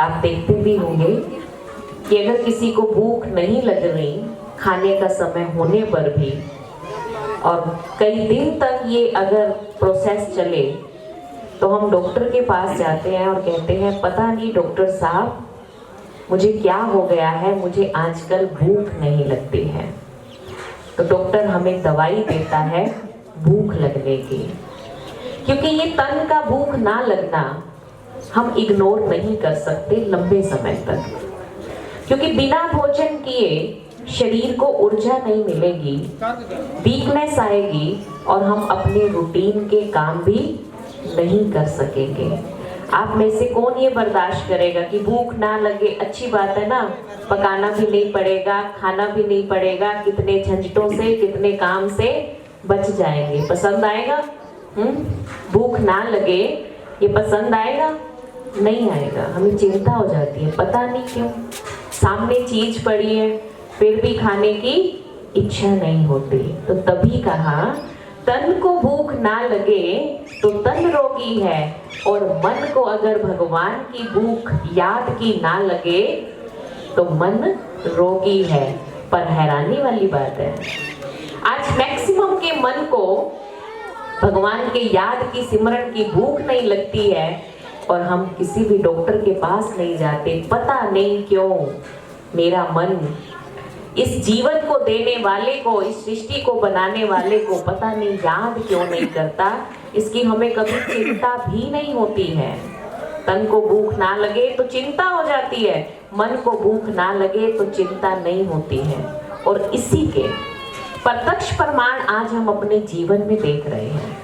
आप देखते भी होंगे कि अगर किसी को भूख नहीं लग रही खाने का समय होने पर भी, और कई दिन तक ये अगर प्रोसेस चले, तो हम डॉक्टर के पास जाते हैं और कहते हैं पता नहीं डॉक्टर साहब मुझे क्या हो गया है, मुझे आजकल भूख नहीं लगती है। तो डॉक्टर हमें दवाई देता है भूख लगने की, क्योंकि ये तन का भूख ना लगना हम इग्नोर नहीं कर सकते लंबे समय तक, क्योंकि बिना भोजन किए शरीर को ऊर्जा नहीं मिलेगी, वीकनेस आएगी और हम अपने रूटीन के काम भी नहीं कर सकेंगे। आप में से कौन ये बर्दाश्त करेगा कि भूख ना लगे? अच्छी बात है ना, पकाना भी नहीं पड़ेगा, खाना भी नहीं पड़ेगा, कितने झंझटों से कितने काम से बच जाएंगे। पसंद आएगा? भूख ना लगे ये पसंद आएगा? नहीं आएगा। हमें चिंता हो जाती है, पता नहीं क्यों, सामने चीज पड़ी है फिर भी खाने की इच्छा नहीं होती। तो तभी कहा तन को भूख ना लगे तो तन रोगी है, और मन को अगर भगवान की भूख याद की ना लगे तो मन रोगी है। पर हैरानी वाली बात है, आज मैक्सिमम के मन को भगवान के याद की सिमरन की भूख नहीं लगती है, और हम किसी भी डॉक्टर के पास नहीं जाते। पता नहीं क्यों मेरा मन इस जीवन को देने वाले को, इस सृष्टि को बनाने वाले को पता नहीं याद क्यों नहीं करता। इसकी हमें कभी चिंता भी नहीं होती है। तन को भूख ना लगे तो चिंता हो जाती है, मन को भूख ना लगे तो चिंता नहीं होती है। और इसी के प्रत्यक्ष प्रमाण आज हम अपने जीवन में देख रहे हैं।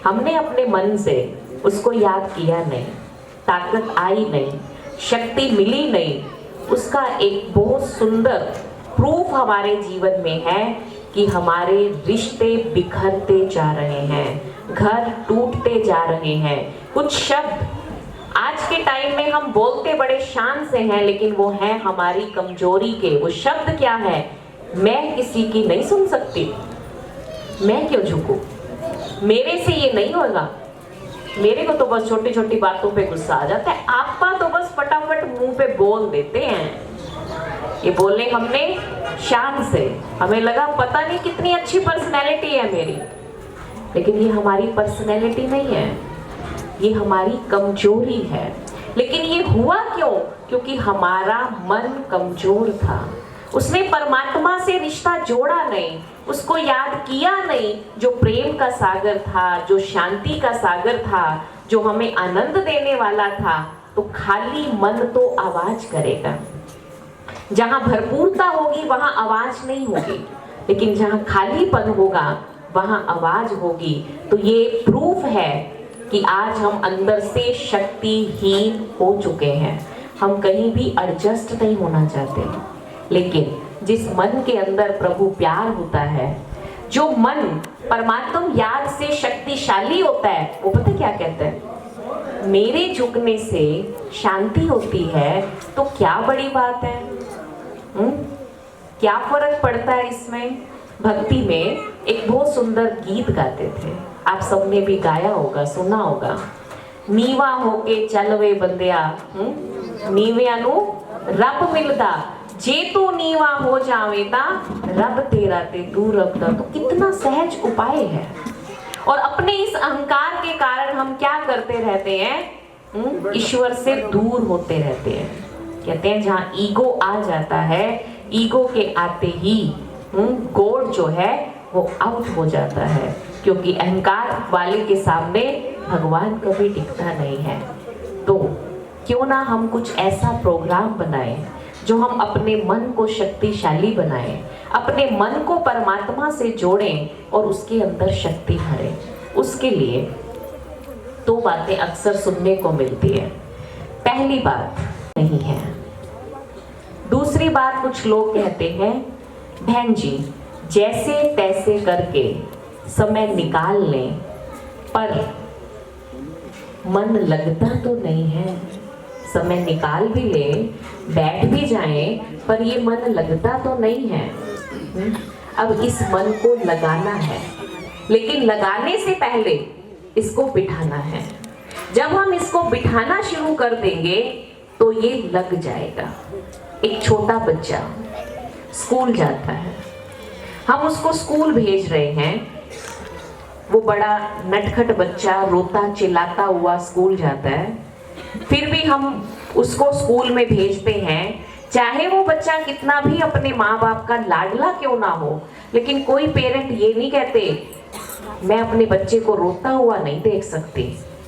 हमने अपने मन से उसको याद किया नहीं, ताकत आई नहीं, शक्ति मिली नहीं। उसका एक बहुत सुंदर प्रूफ हमारे जीवन में है कि हमारे रिश्ते बिखरते जा रहे हैं, घर टूटते जा रहे हैं। कुछ शब्द आज के टाइम में हम बोलते बड़े शान से हैं, लेकिन वो है हमारी कमजोरी के। वो शब्द क्या है? मैं किसी की नहीं सुन सकती, मैं क्यों झुकूं, मेरे से ये नहीं होगा, मेरे को तो बस छोटी छोटी बातों पे गुस्सा आ जाता है। आपका तो बस फटाफट मुंह पे बोल देते हैं। ये बोले हमने शान से, हमें लगा पता नहीं कितनी अच्छी पर्सनैलिटी है मेरी, लेकिन ये हमारी पर्सनैलिटी नहीं है, ये हमारी कमजोरी है। लेकिन ये हुआ क्यों? क्योंकि हमारा मन कमजोर था। उसने परमात्मा से रिश्ता जोड़ा नहीं, उसको याद किया नहीं, जो प्रेम का सागर था, जो शांति का सागर था, जो हमें आनंद देने वाला था। तो खाली मन तो आवाज करेगा। जहां भरपूरता होगी वहां आवाज नहीं होगी, लेकिन जहां खालीपन होगा वहां आवाज होगी। तो ये प्रूफ है कि आज हम अंदर से शक्तिहीन हो चुके हैं। हम कहीं भी एडजस्ट नहीं होना चाहते, लेकिन जिस मन के अंदर प्रभु प्यार होता है, जो मन परमात्मा याद से शक्तिशाली होता है, वो पता क्या कहता है? मेरे झुकने से शांति होती है तो क्या बड़ी बात है। क्या फर्क पड़ता है इसमें? भक्ति में एक बहुत सुंदर गीत गाते थे, आप सबने भी गाया होगा, सुना होगा। नीवा होके चल वे बंदिया, नीविया नु रब मिलदा, जे तू नीवा हो जावे ता रब तेरा ते दूर रखदा। तो कितना सहज उपाय है। और अपने इस अहंकार के कारण हम क्या करते रहते हैं? ईश्वर से दूर होते रहते हैं। कहते हैं जहाँ ईगो आ जाता है, ईगो के आते ही गॉड जो है वो आउट हो जाता है, क्योंकि अहंकार वाले के सामने भगवान कभी टिकता नहीं है। तो क्यों ना हम कुछ ऐसा प्रोग्राम बनाएं जो हम अपने मन को शक्तिशाली बनाएं, अपने मन को परमात्मा से जोड़ें और उसके अंदर शक्ति भरें। उसके लिए दो बातें अक्सर सुनने को मिलती है। पहली बात नहीं है, दूसरी बात कुछ लोग कहते हैं बहन जी जैसे तैसे करके समय निकाल लें, पर मन लगता तो नहीं है। समय निकाल भी ले, बैठ भी जाएं, पर ये मन लगता तो नहीं है। अब इस मन को लगाना है, लेकिन लगाने से पहले इसको बिठाना है। जब हम इसको बिठाना शुरू कर देंगे तो ये लग जाएगा। एक छोटा बच्चा स्कूल जाता है, हम उसको स्कूल भेज रहे हैं, वो बड़ा नटखट बच्चा रोता चिल्लाता हुआ स्कूल जाता है, फिर भी हम उसको स्कूल में भेजते हैं, चाहे वो बच्चा कितना भी अपने माँ बाप का लाडला क्यों ना हो। लेकिन कोई पेरेंट ये नहीं कहते मैं अपने बच्चे को रोता हुआ नहीं देख सकती,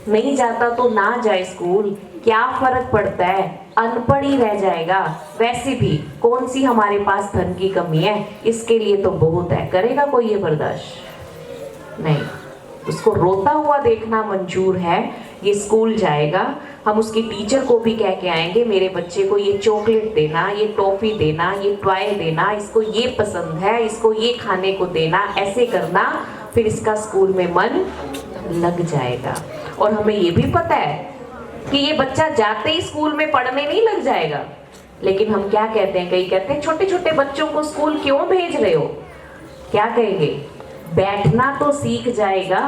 नहीं जाता तो ना जाए स्कूल, क्या फर्क पड़ता है, अनपढ़ ही रह जाएगा, वैसे भी कौन सी हमारे पास धन की कमी है, इसके लिए तो बहुत है। करेगा कोई ये बर्दाश्त? नहीं। उसको रोता हुआ देखना मंजूर है, ये स्कूल जाएगा, हम उसकी टीचर को भी कह के आएंगे मेरे बच्चे को ये चॉकलेट देना, ये टॉफी देना, ये टॉय देना, इसको ये पसंद है, इसको ये खाने को देना, ऐसे करना, फिर इसका स्कूल में मन लग जाएगा। और हमें ये भी पता है कि ये बच्चा जाते ही स्कूल में पढ़ने नहीं लग जाएगा। लेकिन हम क्या कहते हैं, कई कहते हैं छोटे छोटे बच्चों को स्कूल क्यों भेज रहे हो, क्या कहेंगे, बैठना तो सीख जाएगा।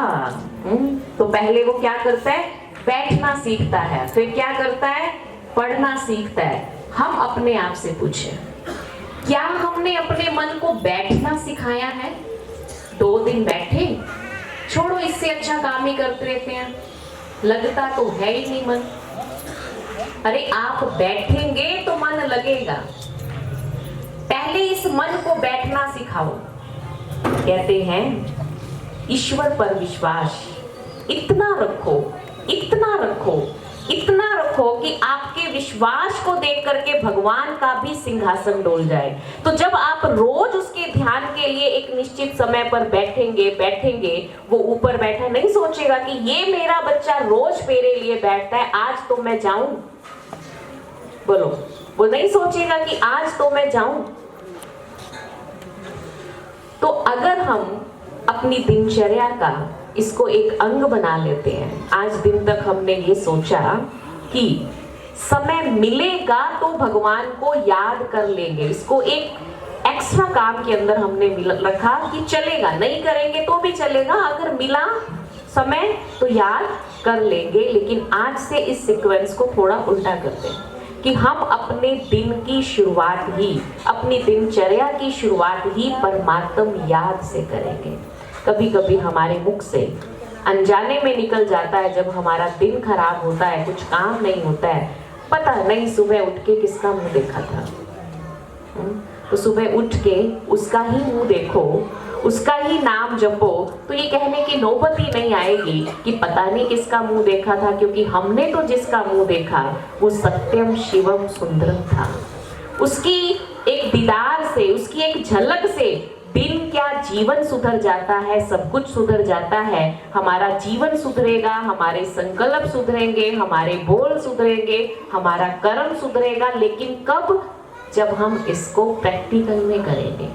तो पहले वो क्या करता है, बैठना सीखता है, फिर क्या करता है, पढ़ना सीखता है। हम अपने आप से पूछें, क्या हमने अपने मन को बैठना सिखाया है? 2 दिन बैठे, छोड़ो इससे अच्छा काम ही करते रहते हैं, लगता तो है ही नहीं मन। अरे आप बैठेंगे तो मन लगेगा, पहले इस मन को बैठना सिखाओ। कहते हैं ईश्वर पर विश्वास इतना रखो, इतना रखो, इतना रखो कि आपके विश्वास को देख करके भगवान का भी सिंहासन डोल जाए। तो जब आप रोज उसके ध्यान के लिए एक निश्चित समय पर बैठेंगे, वो ऊपर बैठा नहीं सोचेगा कि ये मेरा बच्चा रोज मेरे लिए बैठता है, आज तो मैं जाऊं। बोलो, वो नहीं सोचेगा कि आज तो मैं जाऊं। तो अगर हम अपनी दिनचर्या का इसको एक अंग बना लेते हैं, आज दिन तक हमने ये सोचा कि समय मिलेगा तो भगवान को याद कर लेंगे, इसको एक एक्स्ट्रा काम के अंदर हमने रखा कि चलेगा, नहीं करेंगे तो भी चलेगा, अगर मिला समय तो याद कर लेंगे। लेकिन आज से इस सीक्वेंस को थोड़ा उल्टा करते हैं कि हम अपने दिन की शुरुआत ही, अपनी दिनचर्या की शुरुआत ही परमात्म याद से करेंगे। कभी कभी हमारे मुख से अनजाने में निकल जाता है, जब हमारा दिन खराब होता है, कुछ काम नहीं होता है, पता नहीं सुबह उठ के किसका मुंह देखा था। तो सुबह उठ के उसका ही मुंह देखो, उसका ही नाम जपो, तो ये कहने की नौबत ही नहीं आएगी कि पता नहीं किसका मुंह देखा था, क्योंकि हमने तो जिसका मुंह देखा वो सत्यम शिवम सुंदरम था। उसकी एक दीदार से, उसकी एक झलक से दिन क्या जीवन सुधर जाता है, सब कुछ सुधर जाता है। हमारा जीवन सुधरेगा, हमारे संकल्प सुधरेंगे, हमारे बोल सुधरेंगे, हमारा कर्म सुधरेगा। लेकिन कब? जब हम इसको प्रैक्टिकल में करेंगे।